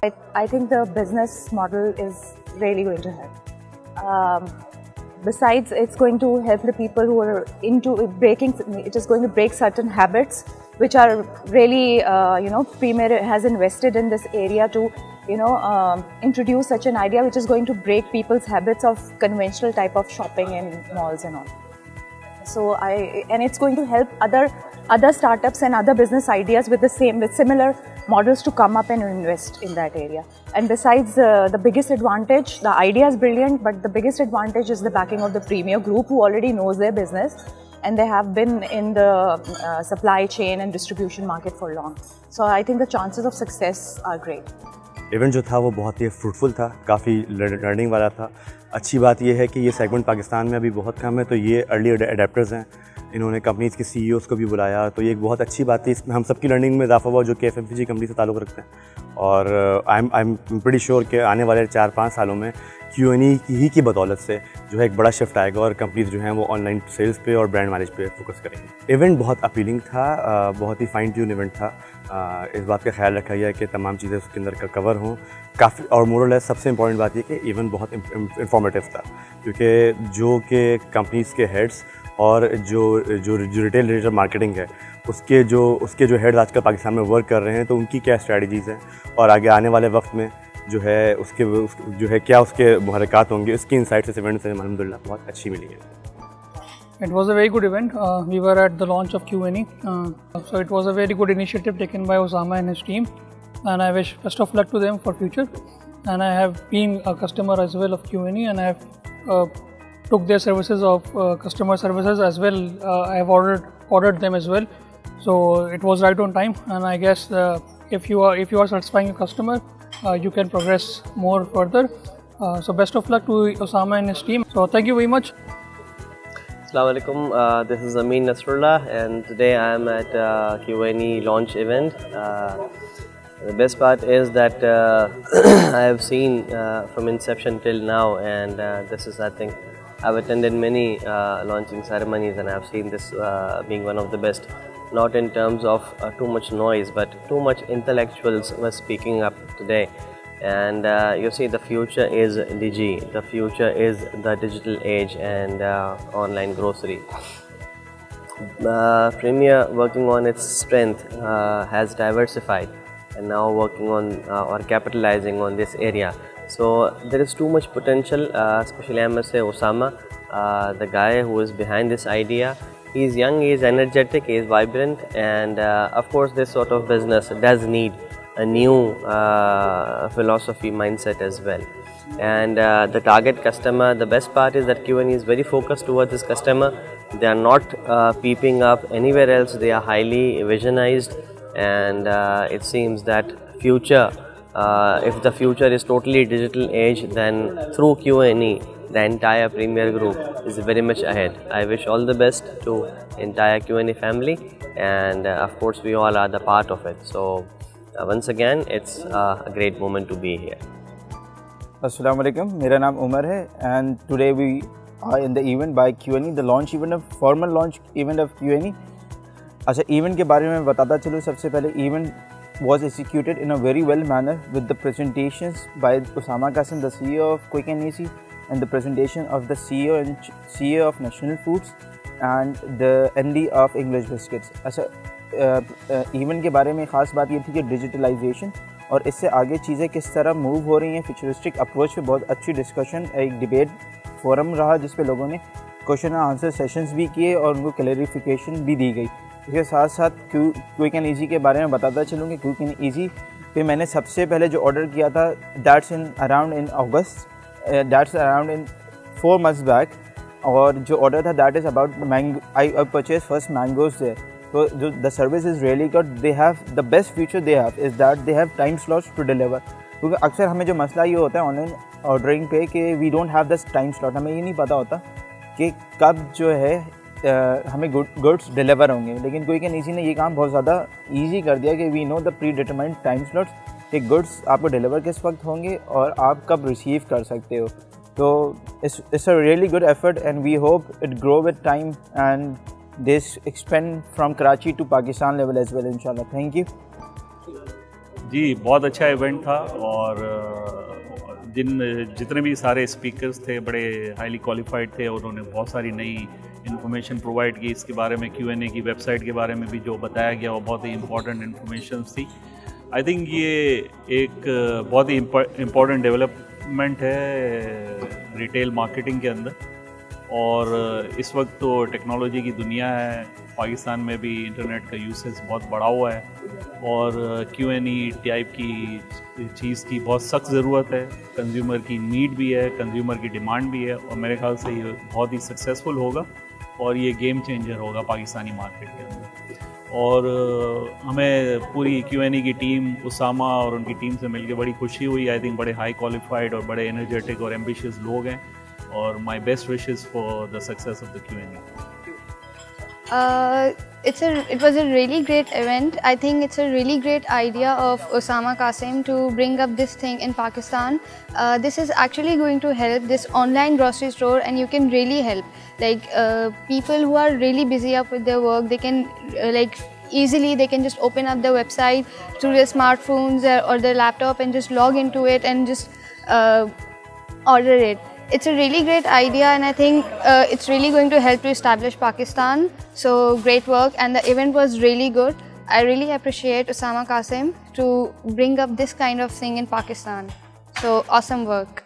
I think the business model is really going to help. Besides, it's going to help the people who are into breaking, it is going to break certain habits which are really, Premier has invested in this area to, introduce such an idea which is going to break people's habits of conventional type of shopping in malls and all. So and it's going to help other startups and other business ideas with similar models to come up and invest in that area. And besides, the biggest advantage, the idea is brilliant, but the biggest advantage is the backing of the Premier Group, who already knows their business and they have been in the supply chain and distribution market for long. So I think the chances of success are great. Event جو تھا وہ بہت ہی fruitful تھا, کافی learning والا تھا. اچھی بات یہ ہے کہ یہ سیگمنٹ پاکستان میں ابھی بہت کم ہے, تو یہ ارلی اڈیپٹرز ہیں. انہوں نے کمپنیز کے سی ای اوز کو بھی بلایا, تو یہ ایک بہت اچھی بات تھی. اس میں ہم سب کی لرننگ میں اضافہ ہوا جو کہ FMCG کمپنی سے تعلق رکھتے ہیں. اور آئی ایم پریٹی شیور کہ آنے والے 4-5 سالوں میں Q&A کی بدولت سے جو ہے ایک بڑا شفٹ آئے گا, اور کمپنیز جو ہیں وہ آن لائن سیلز پہ اور برانڈ مینج پہ فوکس کریں گے. ایونٹ بہت اپیلنگ تھا, بہت ہی فائن ٹیون ایونٹ تھا. اس بات کا خیال رکھا گیا کہ تمام چیزیں اس کے اندر کا کور ہوں کافی. اور مورل ہے سب سے امپورٹنٹ بات یہ کہ ایونٹ بہت انفارمیٹیو تھا, کیونکہ جو کہ کمپنیز کے ہیڈس اور جو ریٹیل ڈیجیٹل مارکیٹنگ ہے اس کے جو ہیڈز آج کل پاکستان میں ورک کر رہے ہیں, تو ان کی کیا اسٹریٹجیز ہیں اور آگے آنے والے وقت میں جو ہے کیا اس کے محرکات ہوں گے, اس کی انسائٹس اس ایونٹ سے الحمدللہ بہت اچھی ملی ہے. It was a very good event. We were at the launch of Q&A. So it was a very good initiative taken by Osama and his team. And I wish best of luck to them for future. And I have been a customer as well of Q&A, and I have took their services of customer services as well. I have ordered them as well. So it was right on time. And I guess if you are satisfying your customer, you can progress more further. So best of luck to Osama and his team. So thank you very much. Assalamu alaikum, this is Amin Nasrullah, and today I am at Q&A launch event. The best part is that I have seen from inception till now, and this is, I think, I've attended many launching ceremonies, and I've seen this being one of the best, not in terms of too much noise, but too much intellectuals were speaking up today. And you see, the future is Digi, the future is the digital age and online grocery. Premier, working on its strength, has diversified and now working on or capitalizing on this area. So there is too much potential, especially I must say Osama, the guy who is behind this idea. He is young, he is energetic, he is vibrant, and of course this sort of business does need a new philosophy mindset as well. And the target customer, the best part is that Q&A is very focused towards this customer. They are not peeping up anywhere else. They are highly visionized, and it seems that future, if the future is totally digital age, then through Q&A the entire Premier Group is very much ahead. I wish all the best to entire Q&A family, and of course we all are the part of it. So once again, it's a great moment to be here. Assalamu alaikum, मेरा नाम उमर है, and today we are in the event by Q&A, the launch event of formal launch event of Q&A. अच्छा, event के बारे में बताता चलूँ. सबसे पहले event was executed in a very well manner with the presentations by Osama Qasim, the CEO of Quick and Easy, and the presentation of the CEO of National Foods and the MD of English Biscuits. अच्छा, event کے بارے میں خاص بات یہ تھی کہ digitalisation اور اس سے آگے چیزیں کس طرح موو ہو رہی ہیں, فیوچرسٹک اپروچ پہ بہت اچھی ڈسکشن, ایک ڈیبیٹ فورم رہا جس پہ لوگوں نے کوشچن آنسر سیشنز بھی کیے اور ان کو کلیریفیکیشن بھی دی گئی. اس کے ساتھ ساتھ کوئک اینڈ ایزی کے بارے میں بتاتا چلوں کہ کوئک اینڈ ایزی پہ میں نے سب سے پہلے جو آرڈر کیا تھا, that's around in August, that's around in 4 months back, اور جو آرڈر تھا that is about mango. I purchase first mangoes there. So the service is really good. They have the best feature they have is that they have time slots to deliver. کیونکہ اکثر ہمیں جو مسئلہ یہ ہوتا ہے on line ordering پہ کہ we don't have the time slot, ہمیں یہ نہیں پتہ ہوتا کہ کب جو ہے ہمیں گڈس ڈیلیور ہوں گے. لیکن کوئک اینڈ ایزی نے یہ کام بہت زیادہ ایزی کر دیا کہ وی نو دا پری ڈیٹرمائنڈ ٹائم سلاٹس کہ گڈس آپ کو ڈیلیور کس وقت ہوں گے اور آپ کب ریسیو کر سکتے ہو. تو it's a really good effort, and we hope it grow with time and this expand from Karachi to Pakistan level as well, inshallah. Thank you. جی بہت اچھا ایونٹ تھا اور جتنے بھی سارے اسپیکرز تھے بڑے ہائیلی کوالیفائڈ تھے. انہوں نے بہت ساری نئی انفارمیشن پرووائڈ کی. اس کے بارے میں Q&A کی ویب سائٹ کے بارے میں بھی جو بتایا گیا وہ بہت ہی امپورٹنٹ انفارمیشنس تھی. آئی تھنک یہ ایک بہت ہی امپورٹنٹ ڈیولپمنٹ ہے ریٹیل مارکیٹنگ کے اندر. اور اس وقت تو ٹیکنالوجی کی دنیا ہے. پاکستان میں بھی انٹرنیٹ کا یوسیج بہت بڑھا ہوا ہے اور Q&A ٹائپ کی چیز کی بہت سخت ضرورت ہے. کنزیومر کی نیڈ بھی ہے, کنزیومر کی ڈیمانڈ بھی ہے اور میرے خیال سے یہ بہت ہی سکسیزفل ہوگا اور یہ گیم چینجر ہوگا پاکستانی مارکیٹ کے اندر. اور ہمیں پوری Q&A کی ٹیم, اسامہ اور ان کی ٹیم سے مل کے بڑی خوشی ہوئی. آئی تھنک بڑے ہائی کوالیفائڈ اور بڑے انرجیٹک اور ایمبیشیس لوگ ہیں اور my best wishes for the success of the Q&A. It was a really great event. I think it's a really great idea of Osama Qasim to bring up this thing in Pakistan. This is actually going to help this online grocery store, and you can really help. Like people who are really busy up with their work, they can easily they can just open up the website through their smartphones or their laptop and just log into it and just order it. It's a really great idea, and I think it's really going to help to establish Pakistan. So great work, and the event was really good. I really appreciate Osama Qasim to bring up this kind of thing in Pakistan. So awesome work.